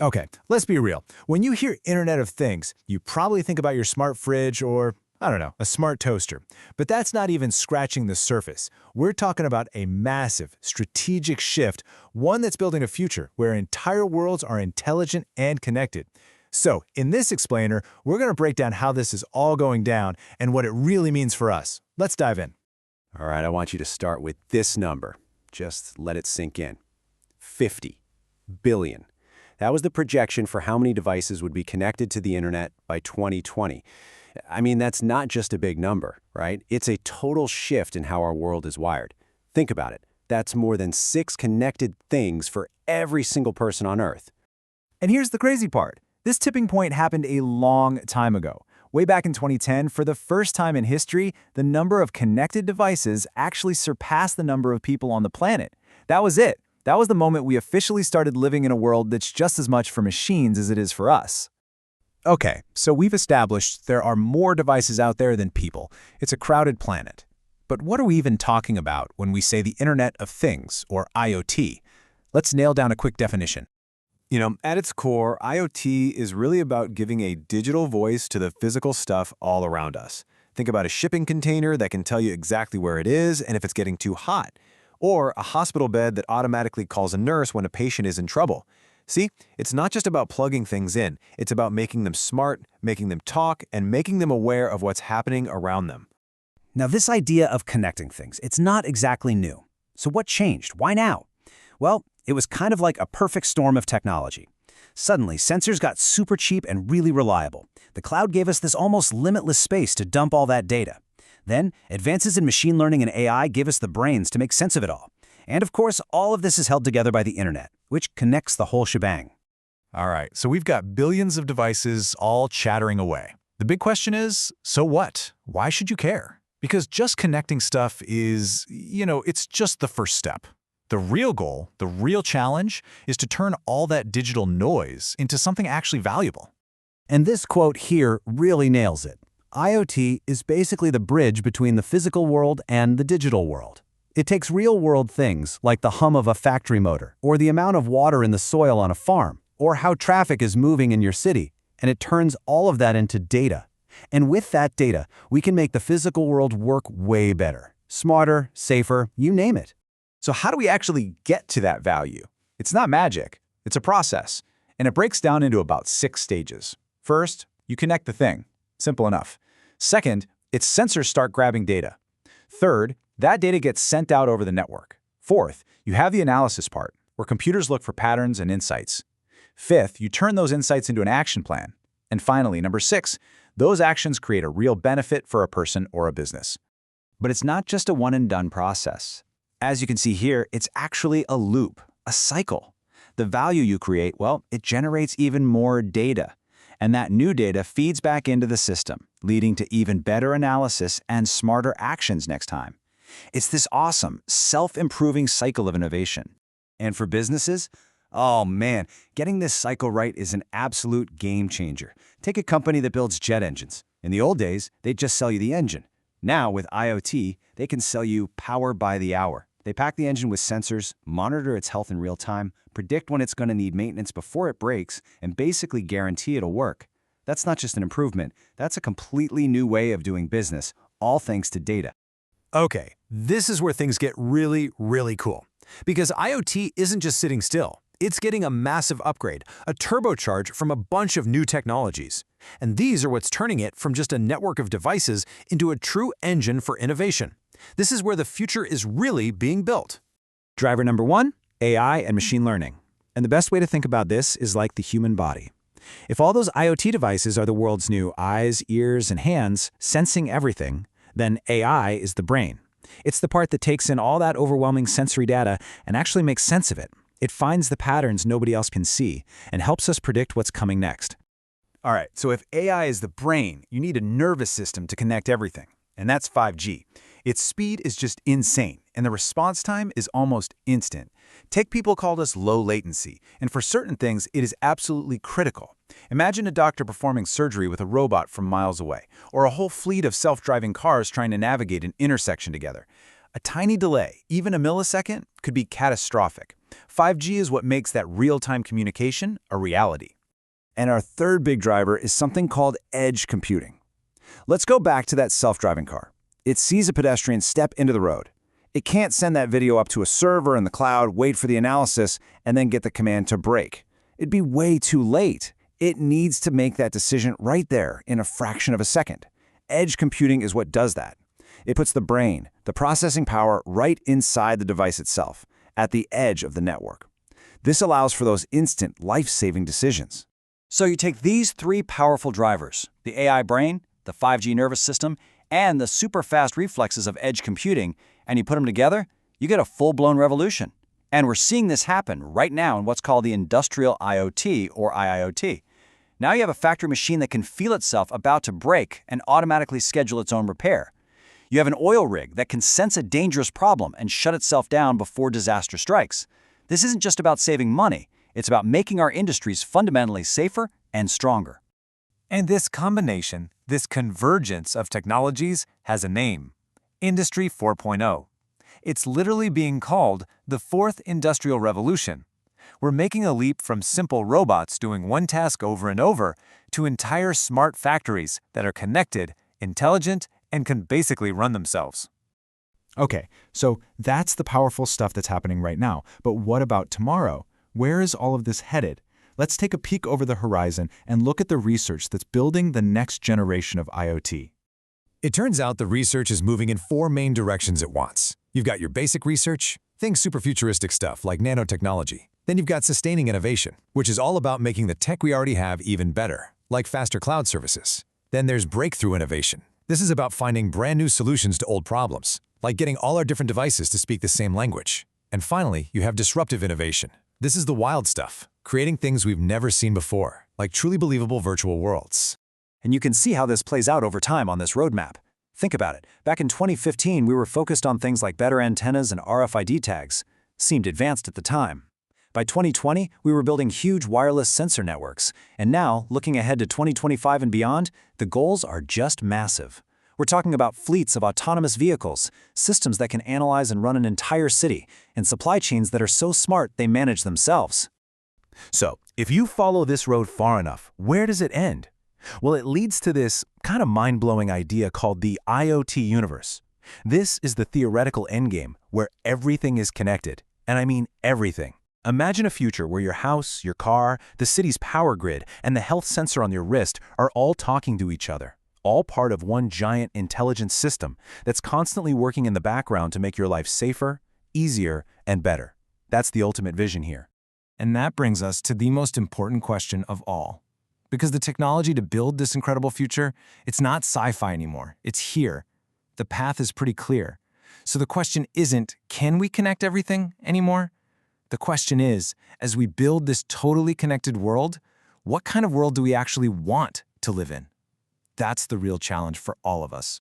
Okay, let's be real. When you hear Internet of Things, you probably think about your smart fridge or, I don't know, a smart toaster. But that's not even scratching the surface. We're talking about a massive, strategic shift, one that's building a future where entire worlds are intelligent and connected. So, in this explainer, we're going to break down how this is all going down and what it really means for us. Let's dive in. All right, I want you to start with this number. Just let it sink in. 50 billion. That was the projection for how many devices would be connected to the internet by 2020. I mean, that's not just a big number, right? It's a total shift in how our world is wired. Think about it. That's more than 6 connected things for every single person on Earth. And here's the crazy part. This tipping point happened a long time ago. Way back in 2010, for the first time in history, the number of connected devices actually surpassed the number of people on the planet. That was it. That was the moment we officially started living in a world that's just as much for machines as it is for us. Okay, so we've established there are more devices out there than people. It's a crowded planet. But what are we even talking about when we say the Internet of Things, or IoT? Let's nail down a quick definition. At its core, IoT is really about giving a digital voice to the physical stuff all around us. Think about a shipping container that can tell you exactly where it is and if it's getting too hot. Or a hospital bed that automatically calls a nurse when a patient is in trouble. See, it's not just about plugging things in. It's about making them smart, making them talk, and making them aware of what's happening around them. Now, this idea of connecting things, it's not exactly new. So what changed? Why now? Well, it was kind of like a perfect storm of technology. Suddenly, sensors got super cheap and really reliable. The cloud gave us this almost limitless space to dump all that data. Then, advances in machine learning and AI gave us the brains to make sense of it all. And of course, all of this is held together by the internet, which connects the whole shebang. All right, so we've got billions of devices all chattering away. The big question is, so what? Why should you care? Because just connecting stuff is, it's just the first step. The real goal, the real challenge, is to turn all that digital noise into something actually valuable. And this quote here really nails it. IoT is basically the bridge between the physical world and the digital world. It takes real-world things like the hum of a factory motor, or the amount of water in the soil on a farm, or how traffic is moving in your city, and it turns all of that into data. And with that data, we can make the physical world work way better, smarter, safer, you name it. So how do we actually get to that value? It's not magic. It's a process, and it breaks down into about 6 stages. First, you connect the thing. Simple enough. Second, its sensors start grabbing data. Third, that data gets sent out over the network. Fourth, you have the analysis part, where computers look for patterns and insights. Fifth, you turn those insights into an action plan. And finally, number 6, those actions create a real benefit for a person or a business. But it's not just a one-and-done process. As you can see here, it's actually a loop, a cycle. The value you create, well, it generates even more data. And that new data feeds back into the system, leading to even better analysis and smarter actions next time. It's this awesome, self-improving cycle of innovation. And for businesses, oh man, getting this cycle right is an absolute game changer. Take a company that builds jet engines. In the old days, they'd just sell you the engine. Now, with IoT, they can sell you power by the hour. They pack the engine with sensors, monitor its health in real time, predict when it's going to need maintenance before it breaks, and basically guarantee it'll work. That's not just an improvement, that's a completely new way of doing business, all thanks to data. Okay, this is where things get really, really cool. Because IoT isn't just sitting still. It's getting a massive upgrade, a turbocharge from a bunch of new technologies. And these are what's turning it from just a network of devices into a true engine for innovation. This is where the future is really being built. Driver number 1, AI and machine learning. And the best way to think about this is like the human body. If all those IoT devices are the world's new eyes, ears, and hands, sensing everything, then AI is the brain. It's the part that takes in all that overwhelming sensory data and actually makes sense of it. It finds the patterns nobody else can see and helps us predict what's coming next. All right, so if AI is the brain, you need a nervous system to connect everything. And that's 5G. Its speed is just insane, and the response time is almost instant. Tech people called us low latency, and for certain things, it is absolutely critical. Imagine a doctor performing surgery with a robot from miles away, or a whole fleet of self-driving cars trying to navigate an intersection together. A tiny delay, even a millisecond, could be catastrophic. 5G is what makes that real-time communication a reality. And our third big driver is something called edge computing. Let's go back to that self-driving car. It sees a pedestrian step into the road. It can't send that video up to a server in the cloud, wait for the analysis, and then get the command to brake. It'd be way too late. It needs to make that decision right there in a fraction of a second. Edge computing is what does that. It puts the brain, the processing power, right inside the device itself, at the edge of the network. This allows for those instant, life-saving decisions. So you take these three powerful drivers, the AI brain, the 5G nervous system, and the super-fast reflexes of edge computing, and you put them together, you get a full-blown revolution. And we're seeing this happen right now in what's called the Industrial IoT, or IIoT. Now you have a factory machine that can feel itself about to break and automatically schedule its own repair. You have an oil rig that can sense a dangerous problem and shut itself down before disaster strikes. This isn't just about saving money, it's about making our industries fundamentally safer and stronger. And this combination, this convergence of technologies has a name: Industry 4.0. It's literally being called the fourth industrial revolution. We're making a leap from simple robots doing one task over and over to entire smart factories that are connected, intelligent, and can basically run themselves. Okay, so that's the powerful stuff that's happening right now. But what about tomorrow? Where is all of this headed? Let's take a peek over the horizon and look at the research that's building the next generation of IoT. It turns out the research is moving in four main directions at once. You've got your basic research, think super futuristic stuff like nanotechnology. Then you've got sustaining innovation, which is all about making the tech we already have even better, like faster cloud services. Then there's breakthrough innovation. This is about finding brand new solutions to old problems, like getting all our different devices to speak the same language. And finally, you have disruptive innovation. This is the wild stuff, creating things we've never seen before, like truly believable virtual worlds. And you can see how this plays out over time on this roadmap. Think about it. Back in 2015, we were focused on things like better antennas and RFID tags. Seemed advanced at the time. By 2020, we were building huge wireless sensor networks. And now, looking ahead to 2025 and beyond, the goals are just massive. We're talking about fleets of autonomous vehicles, systems that can analyze and run an entire city, and supply chains that are so smart they manage themselves. So, if you follow this road far enough, where does it end? Well, it leads to this kind of mind-blowing idea called the IoT universe. This is the theoretical endgame where everything is connected, and I mean everything. Imagine a future where your house, your car, the city's power grid, and the health sensor on your wrist are all talking to each other, all part of one giant intelligent system that's constantly working in the background to make your life safer, easier, and better. That's the ultimate vision here. And that brings us to the most important question of all. Because the technology to build this incredible future, it's not sci-fi anymore. It's here. The path is pretty clear. So the question isn't, can we connect everything anymore? The question is, as we build this totally connected world, what kind of world do we actually want to live in? That's the real challenge for all of us.